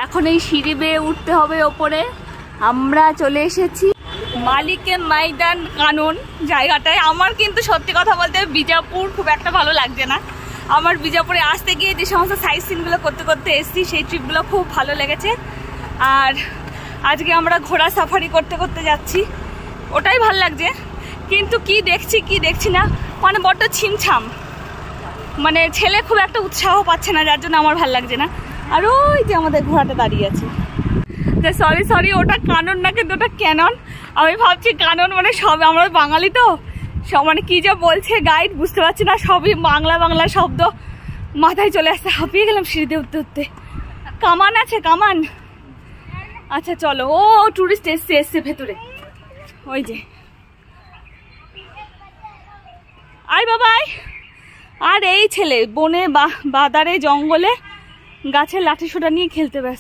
এখন এই সিঁড়ি বেয়ে উঠতে হবে ওপরে। আমরা চলে এসেছি মালিকে ময়দান কানন জায়গাটায়। আমার কিন্তু সত্যি কথা বলতে বিজাপুর খুব একটা ভালো লাগছে না। আমার বিজাপুরে আসতে গিয়ে যে সমস্ত সাইট সিনগুলো করতে করতে এসেছি সেই ট্রিপগুলো খুব ভালো লেগেছে। আর আজকে আমরা ঘোড়া সাফারি করতে করতে যাচ্ছি, ওটাই ভালো লাগছে। কিন্তু কি দেখছি কি দেখছি না, মানে বড্ড ছিমছাম, মানে ছেলে খুব একটা উৎসাহ পাচ্ছে না, যার জন্য আমার ভালো লাগছে না। আর ওই যে আমাদের ঘোড়াটা দাঁড়িয়ে আছে, সরি সরি ওটা কানন না, কিন্তু ওটা ক্যানন। আমি ভাবছি কানন মানে সব, আমরা বাঙালি তো সব, মানে কি যে বলছে গাইড বুঝতে পারছি না, সবই বাংলা বাংলা শব্দ মাথায় চলে আসছে। হাঁপিয়ে গেলাম সিঁড়িতে উঠতে উঠতে। কামান আছে, কামান। আচ্ছা চলো, ও টুরিস্ট এসছে ভেতরে, ওই যে আয় বাবাই। আর এই ছেলে বনে বাদারে জঙ্গলে গাছের লাঠি সোটা নিয়ে খেলতে ব্যস্ত।